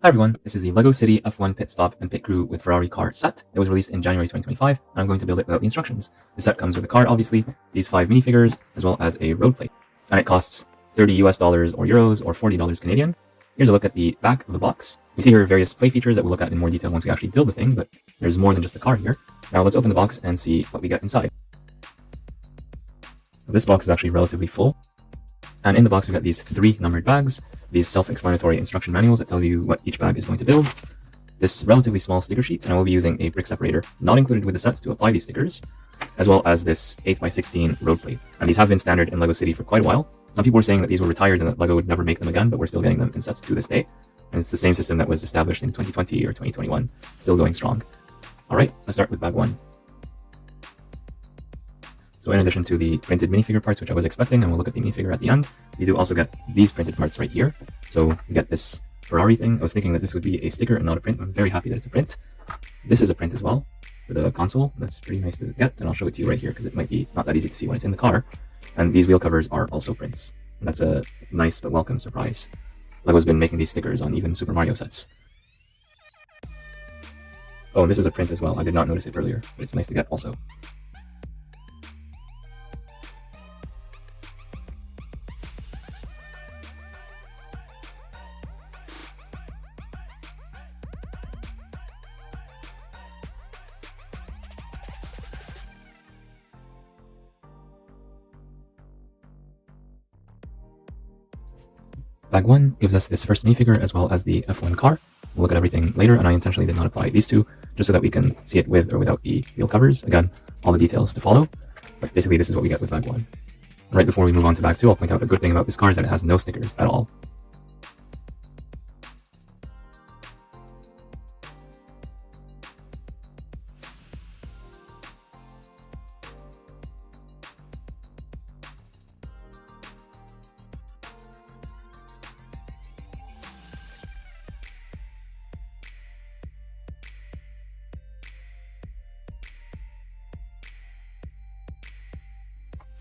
Hi everyone, this is the LEGO City F1 Pit Stop and Pit Crew with Ferrari Car set. It was released in January 2025, and I'm going to build it without the instructions. The set comes with a car, obviously, these 5 minifigures, as well as a road plate. And it costs $30 US or euros or $40 Canadian. Here's a look at the back of the box. You see here various play features that we'll look at in more detail once we actually build the thing, but there's more than just the car here. Now let's open the box and see what we get inside. This box is actually relatively full. And in the box, we've got these 3 numbered bags, these self-explanatory instruction manuals that tell you what each bag is going to build, this relatively small sticker sheet, and I will be using a brick separator, not included with the set, to apply these stickers, as well as this 8x16 road plate. And these have been standard in LEGO City for quite a while. Some people were saying that these were retired and that LEGO would never make them again, but we're still getting them in sets to this day. And it's the same system that was established in 2020 or 2021, still going strong. Alright, let's start with bag 1. So in addition to the printed minifigure parts, which I was expecting, and we'll look at the minifigure at the end, you do also get these printed parts right here. So you get this Ferrari thing. I was thinking that this would be a sticker and not a print. I'm very happy that it's a print. This is a print as well for the console. That's pretty nice to get, and I'll show it to you right here because it might be not that easy to see when it's in the car. And these wheel covers are also prints. And that's a nice but welcome surprise. LEGO's been making these stickers on even Super Mario sets. Oh, and this is a print as well. I did not notice it earlier, but it's nice to get also. Bag 1 gives us this first minifigure as well as the F1 car. We'll look at everything later, and I intentionally did not apply these two, just so that we can see it with or without the wheel covers. Again, all the details to follow, but basically this is what we get with bag 1. Right before we move on to bag 2, I'll point out a good thing about this car is that it has no stickers at all.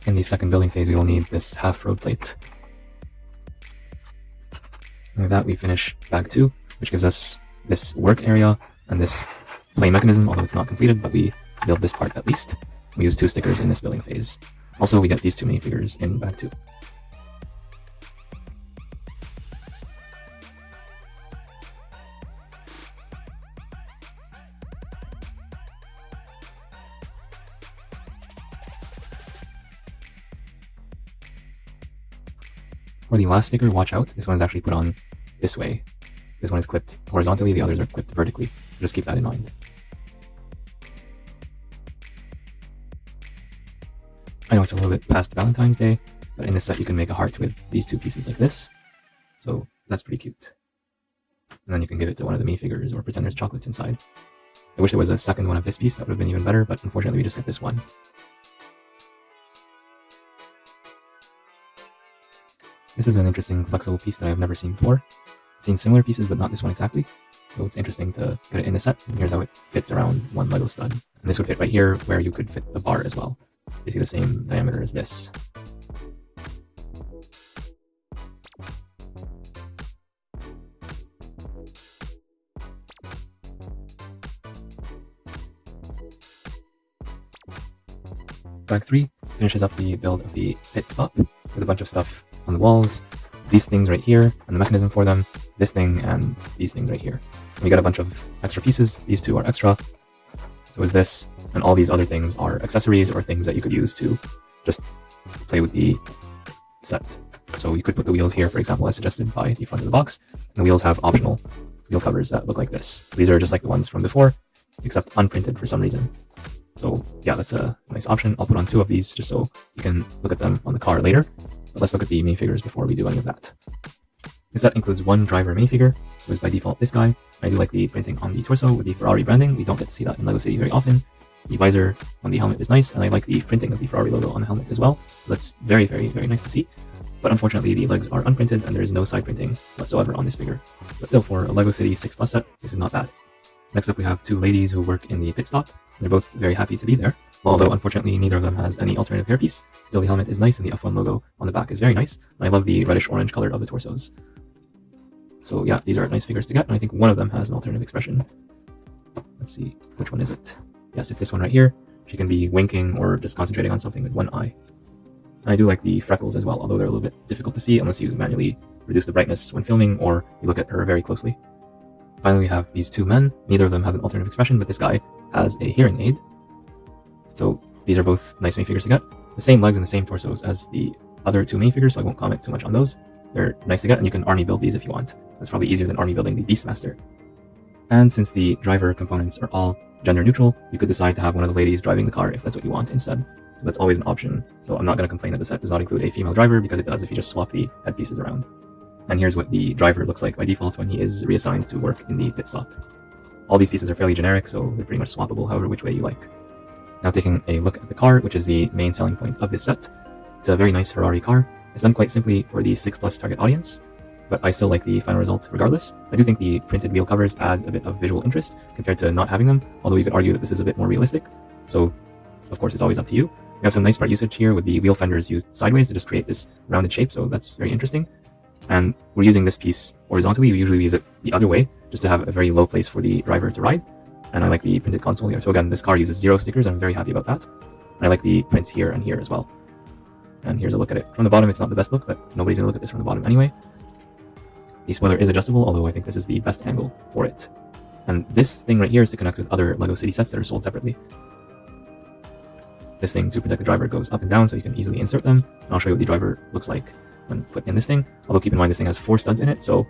In the second building phase, we will need this half road plate. And with that, we finish bag 2, which gives us this work area and this play mechanism, although it's not completed, but we build this part at least. We use 2 stickers in this building phase. Also, we get these 2 minifigures in bag 2. For the last sticker, watch out. This one is actually put on this way. This one is clipped horizontally, the others are clipped vertically. Just keep that in mind. I know it's a little bit past Valentine's Day, but in this set you can make a heart with these 2 pieces like this. So that's pretty cute. And then you can give it to one of the minifigures or pretend there's chocolates inside. I wish there was a second one of this piece, that would have been even better, but unfortunately we just get this one. This is an interesting flexible piece that I've never seen before. I've seen similar pieces, but not this one exactly. So it's interesting to get it in the set. And here's how it fits around one Lego stud. And this would fit right here where you could fit the bar as well. Basically the same diameter as this. Bag 3 finishes up the build of the pit stop with a bunch of stuff on the walls, these things right here, and the mechanism for them, this thing, and these things right here. And we got a bunch of extra pieces. These 2 are extra. So is this, and all these other things are accessories or things that you could use to just play with the set. So you could put the wheels here, for example, as suggested by the front of the box. And the wheels have optional wheel covers that look like this. These are just like the ones from before, except unprinted for some reason. So yeah, that's a nice option. I'll put on 2 of these just so you can look at them on the car later. But let's look at the minifigures before we do any of that. This set includes 1 driver minifigure, who is by default this guy. I do like the printing on the torso with the Ferrari branding. We don't get to see that in LEGO City very often. The visor on the helmet is nice, and I like the printing of the Ferrari logo on the helmet as well. That's very, very, very nice to see. But unfortunately, the legs are unprinted, and there is no side printing whatsoever on this figure. But still, for a LEGO City 6+ set, this is not bad. Next up, we have 2 ladies who work in the pit stop. They're both very happy to be there. Although unfortunately neither of them has any alternative hairpiece. Still, the helmet is nice and the F1 logo on the back is very nice. And I love the reddish orange color of the torsos. So yeah, these are nice figures to get, and I think one of them has an alternative expression. Let's see, which one is it? Yes, it's this one right here. She can be winking or just concentrating on something with one eye. And I do like the freckles as well, although they're a little bit difficult to see unless you manually reduce the brightness when filming or you look at her very closely. Finally, we have these two men. Neither of them have an alternative expression, but this guy has a hearing aid. So these are both nice minifigures to get. The same legs and the same torsos as the other two minifigures, so I won't comment too much on those. They're nice to get, and you can army build these if you want. That's probably easier than army building the Beastmaster. And since the driver components are all gender neutral, you could decide to have one of the ladies driving the car if that's what you want instead. So that's always an option. So I'm not going to complain that the set does not include a female driver, because it does if you just swap the headpieces around. And here's what the driver looks like by default when he is reassigned to work in the pit stop. All these pieces are fairly generic, so they're pretty much swappable however which way you like. Now taking a look at the car, which is the main selling point of this set. It's a very nice Ferrari car. It's done quite simply for the 6+ target audience, but I still like the final result regardless. I do think the printed wheel covers add a bit of visual interest compared to not having them, although you could argue that this is a bit more realistic. So of course it's always up to you. We have some nice part usage here with the wheel fenders used sideways to just create this rounded shape, so that's very interesting. And we're using this piece horizontally. We usually use it the other way just to have a very low place for the driver to ride. And I like the printed console here. So again, this car uses 0 stickers. I'm very happy about that. And I like the prints here and here as well. And here's a look at it. From the bottom, it's not the best look, but nobody's going to look at this from the bottom anyway. The spoiler is adjustable, although I think this is the best angle for it. And this thing right here is to connect with other LEGO City sets that are sold separately. This thing to protect the driver goes up and down so you can easily insert them. And I'll show you what the driver looks like when put in this thing. Although keep in mind this thing has 4 studs in it, so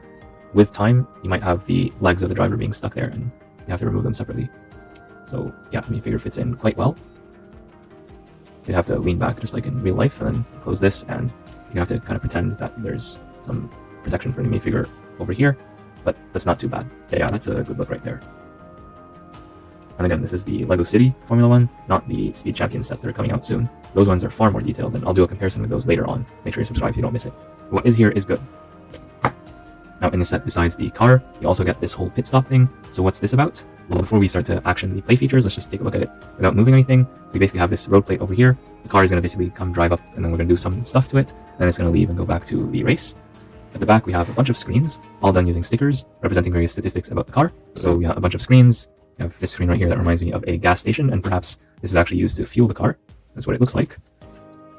with time you might have the legs of the driver being stuck there and you have to remove them separately. So yeah, the minifigure fits in quite well. You'd have to lean back just like in real life and then close this, and you have to kind of pretend that there's some protection for the minifigure over here, but that's not too bad. Yeah, that's a good look right there. And again, this is the LEGO City Formula 1, not the Speed Champion sets that are coming out soon. Those ones are far more detailed, and I'll do a comparison with those later on. Make sure you subscribe so you don't miss it. What is here is good. Now in this set, besides the car, you also get this whole pit stop thing. So what's this about? Well, before we start to action the play features, let's just take a look at it without moving anything. We basically have this road plate over here. The car is going to basically come drive up, and then we're going to do some stuff to it, and then it's going to leave and go back to the race. At the back, we have a bunch of screens, all done using stickers, representing various statistics about the car. So we have a bunch of screens. We have this screen right here that reminds me of a gas station, and perhaps this is actually used to fuel the car. That's what it looks like.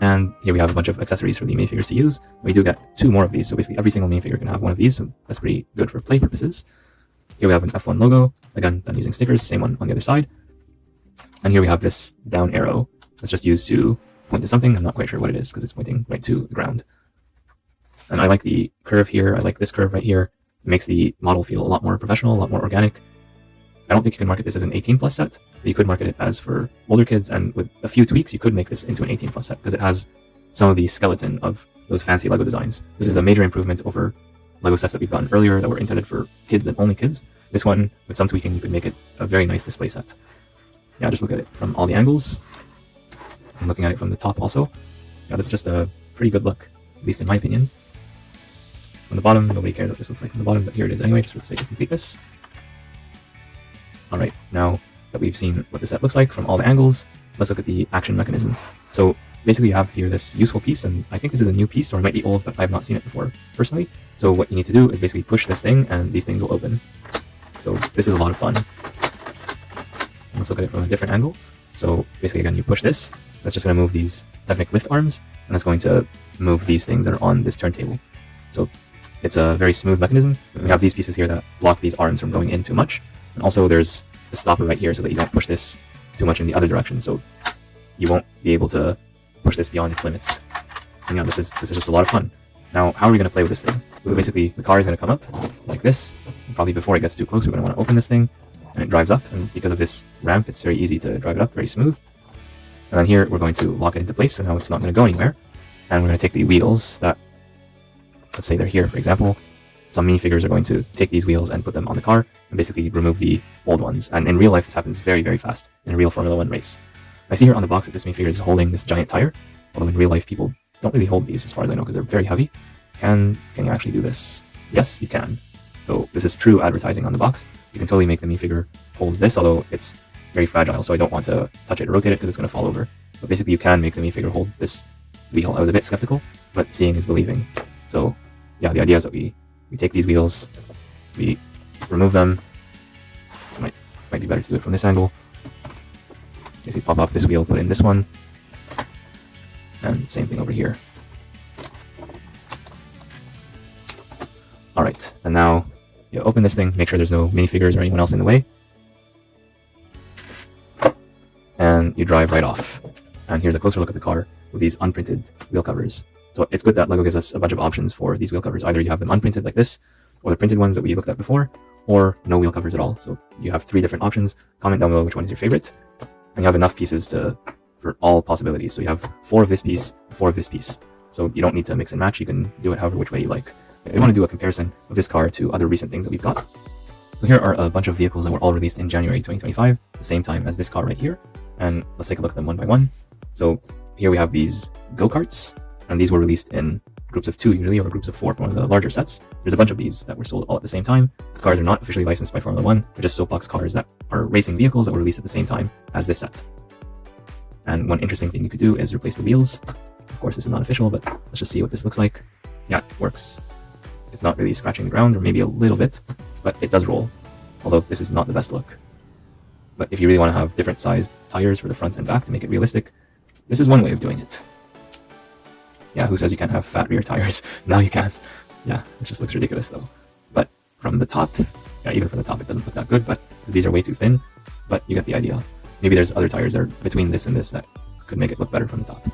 And here we have a bunch of accessories for the minifigures to use. We do get 2 more of these, so basically every single minifigure can have one of these, so that's pretty good for play purposes. Here we have an F1 logo, again, done using stickers, same one on the other side. And here we have this down arrow that's just used to point to something. I'm not quite sure what it is because it's pointing right to the ground. And I like the curve here. I like this curve right here. It makes the model feel a lot more professional, a lot more organic. I don't think you can market this as an 18+ set, but you could market it as for older kids, and with a few tweaks, you could make this into an 18+ set because it has some of the skeleton of those fancy LEGO designs. This is a major improvement over LEGO sets that we've gotten earlier that were intended for kids and only kids. This one, with some tweaking, you could make it a very nice display set. Yeah, just look at it from all the angles. I'm looking at it from the top also. Yeah, that's just a pretty good look, at least in my opinion. From the bottom, nobody cares what this looks like from the bottom, but here it is anyway, just for the sake of completeness. Alright, now that we've seen what the set looks like from all the angles, let's look at the action mechanism. So basically you have here this useful piece, and I think this is a new piece, or it might be old, but I have not seen it before personally. So what you need to do is basically push this thing, and these things will open. So this is a lot of fun. Let's look at it from a different angle. So basically again, you push this, that's just going to move these Technic lift arms, and that's going to move these things that are on this turntable. So it's a very smooth mechanism. We have these pieces here that block these arms from going in too much. And also there's a stopper right here so that you don't push this too much in the other direction, so you won't be able to push this beyond its limits. And yeah, this is just a lot of fun. Now, how are we going to play with this thing? Well, basically, the car is going to come up like this. Probably before it gets too close, we're going to want to open this thing, and it drives up. And because of this ramp, it's very easy to drive it up, very smooth. And then here, we're going to lock it into place, so now it's not going to go anywhere. And we're going to take the wheels that, let's say they're here, for example. Some minifigures are going to take these wheels and put them on the car and basically remove the old ones. And in real life, this happens very, very fast in a real Formula 1 race. I see here on the box that this minifigure is holding this giant tire, although in real life, people don't really hold these as far as I know because they're very heavy. Can you actually do this? Yes, you can. So this is true advertising on the box. You can totally make the minifigure hold this, although it's very fragile, so I don't want to touch it or rotate it because it's going to fall over. But basically, you can make the minifigure hold this wheel. I was a bit skeptical, but seeing is believing. So yeah, the idea is that we we take these wheels, we remove them. Might be better to do it from this angle. So you pop off this wheel, put in this one, and same thing over here. Alright, and now you open this thing, make sure there's no minifigures or anyone else in the way, and you drive right off. And here's a closer look at the car with these unprinted wheel covers. So it's good that LEGO gives us a bunch of options for these wheel covers. Either you have them unprinted like this, or the printed ones that we looked at before, or no wheel covers at all. So you have 3 different options. Comment down below which one is your favorite. And you have enough pieces for all possibilities. So you have 4 of this piece, 4 of this piece. So you don't need to mix and match. You can do it however which way you like. I want to do a comparison of this car to other recent things that we've got. So here are a bunch of vehicles that were all released in January 2025, the same time as this car right here. And let's take a look at them one by one. So here we have these go-karts, and these were released in groups of 2 usually, or groups of 4 for one of the larger sets. There's a bunch of these that were sold all at the same time. The cars are not officially licensed by Formula 1, they're just soapbox cars that are racing vehicles that were released at the same time as this set. And one interesting thing you could do is replace the wheels. Of course, this is not official, but let's just see what this looks like. Yeah, it works. It's not really scratching the ground, or maybe a little bit, but it does roll, although this is not the best look. But if you really want to have different sized tires for the front and back to make it realistic, this is one way of doing it. Yeah, who says you can't have fat rear tires? Now you can. Yeah, it just looks ridiculous though. But from the top, yeah, even from the top it doesn't look that good, but these are way too thin, but you get the idea. Maybe there's other tires that are between this and this that could make it look better from the top.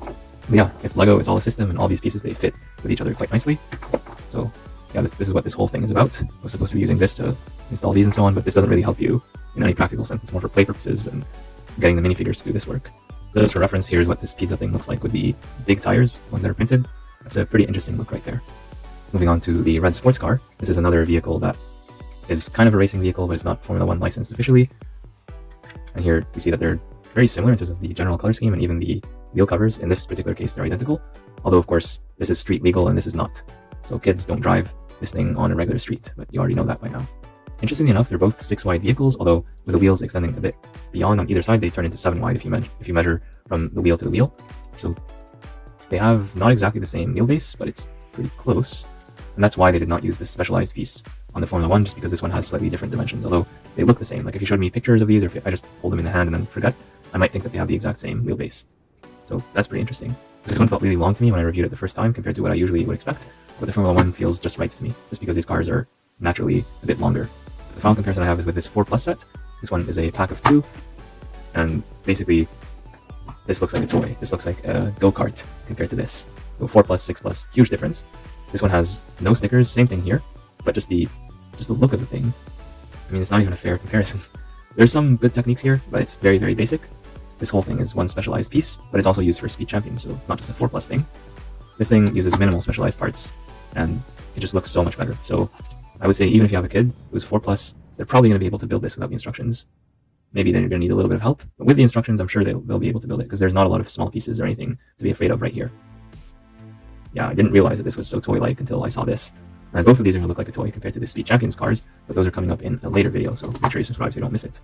But yeah, it's LEGO, it's all a system, and all these pieces, they fit with each other quite nicely. So yeah, this is what this whole thing is about. I was supposed to be using this to install these and so on, but this doesn't really help you in any practical sense. It's more for play purposes and getting the minifigures to do this work. So just for reference, here's what this pizza thing looks like with the big tires, the ones that are printed. That's a pretty interesting look right there. Moving on to the red sports car. This is another vehicle that is kind of a racing vehicle, but it's not Formula 1 licensed officially. And here we see that they're very similar in terms of the general color scheme, and even the wheel covers. In this particular case, they're identical. Although, of course, this is street legal and this is not. So kids don't drive this thing on a regular street, but you already know that by now. Interestingly enough, they're both 6-wide vehicles, although with the wheels extending a bit beyond on either side, they turn into 7-wide if you measure from the wheel to the wheel. So they have not exactly the same wheelbase, but it's pretty close. And that's why they did not use this specialized piece on the Formula 1, just because this one has slightly different dimensions, although they look the same. Like if you showed me pictures of these, or if I just hold them in the hand and then forget, I might think that they have the exact same wheelbase. So that's pretty interesting. This one felt really long to me when I reviewed it the first time compared to what I usually would expect, but the Formula 1 feels just right to me, just because these cars are naturally a bit longer. The final comparison I have is with this 4+ set. This one is a pack of 2, and basically this looks like a toy. This looks like a go-kart compared to this. So 4+, 6+, huge difference. This one has no stickers, same thing here, but just the look of the thing. I mean, it's not even a fair comparison. There's some good techniques here, but it's very, very basic. This whole thing is one specialized piece, but it's also used for Speed Champions, so not just a 4+ thing. This thing uses minimal specialized parts, and it just looks so much better. So I would say even if you have a kid who's 4+, they're probably going to be able to build this without the instructions. Maybe they're going to need a little bit of help, but with the instructions, I'm sure they'll be able to build it, because there's not a lot of small pieces or anything to be afraid of right here. Yeah, I didn't realize that this was so toy-like until I saw this. And both of these are going to look like a toy compared to the Speed Champions cars, but those are coming up in a later video, so make sure you subscribe so you don't miss it.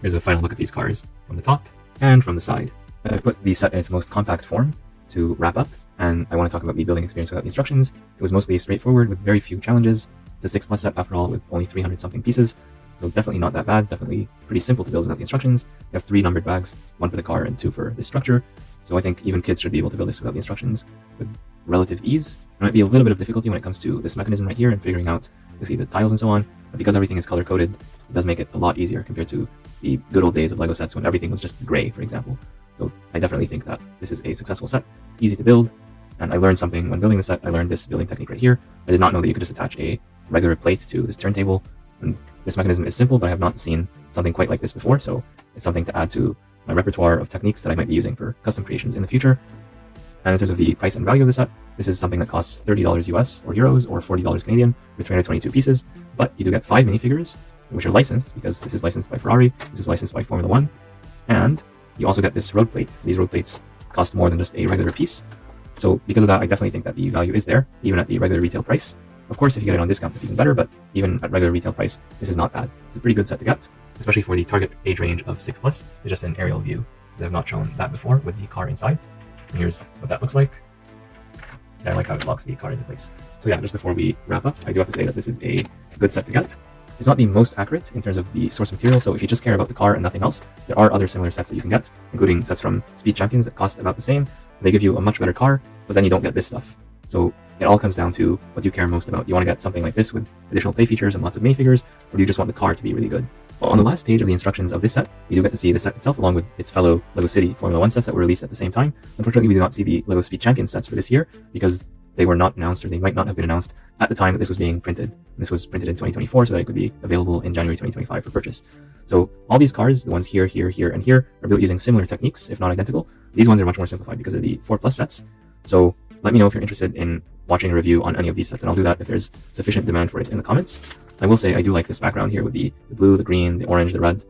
Here's a final look at these cars from the top and from the side. I've put the set in its most compact form to wrap up, and I want to talk about the building experience without the instructions. It was mostly straightforward with very few challenges. It's a 6+ set after all, with only 300 something pieces, so definitely not that bad, definitely pretty simple to build without the instructions. You have 3 numbered bags, 1 for the car and 2 for this structure, so I think even kids should be able to build this without the instructions with relative ease. There might be a little bit of difficulty when it comes to this mechanism right here and figuring out, you see, the tiles and so on, but because everything is color-coded, it does make it a lot easier compared to the good old days of LEGO sets when everything was just gray, for example. So I definitely think that this is a successful set. It's easy to build, and I learned something when building the set. I learned this building technique right here. I did not know that you could just attach a regular plate to this turntable, and this mechanism is simple, but I have not seen something quite like this before, so it's something to add to my repertoire of techniques that I might be using for custom creations in the future. And in terms of the price and value of the set, this is something that costs $30 US or euros or $40 Canadian with 322 pieces, but you do get 5 minifigures, which are licensed because this is licensed by Ferrari, this is licensed by Formula 1, and you also get this road plate. These road plates cost more than just a regular piece, so because of that, I definitely think that the value is there, even at the regular retail price. Of course, if you get it on discount, it's even better, but even at regular retail price, this is not bad. It's a pretty good set to get, especially for the target age range of 6+. It's just an aerial view. I have not shown that before with the car inside. And here's what that looks like. and I like how it locks the car into place. So yeah, just before we wrap up, I do have to say that this is a good set to get. It's not the most accurate in terms of the source material, so if you just care about the car and nothing else, there are other similar sets that you can get, including sets from Speed Champions that cost about the same. They give you a much better car, but then you don't get this stuff. So it all comes down to what do you care most about. Do you want to get something like this with additional play features and lots of minifigures, or do you just want the car to be really good? Well, on the last page of the instructions of this set, we do get to see the set itself along with its fellow LEGO City Formula 1 sets that were released at the same time. Unfortunately, we do not see the LEGO Speed Champions sets for this year because they were not announced, or they might not have been announced at the time that this was being printed. This was printed in 2024 so that it could be available in January 2025 for purchase. So all these cars, the ones here, here, here, and here, are built using similar techniques, if not identical. These ones are much more simplified because they're the 4+ sets. So let me know if you're interested in watching a review on any of these sets, and I'll do that if there's sufficient demand for it in the comments. I will say I do like this background here with the blue, the green, the orange, the red.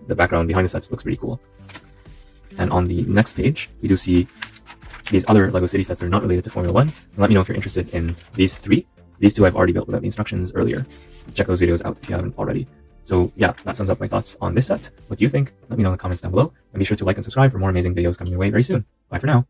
The background behind the sets looks pretty cool. And on the next page, we do see these other LEGO City sets that are not related to Formula 1. And let me know if you're interested in these 3. These 2 I've already built without the instructions earlier. Check those videos out if you haven't already. So yeah, that sums up my thoughts on this set. What do you think? Let me know in the comments down below. And be sure to like and subscribe for more amazing videos coming your way very soon. Bye for now.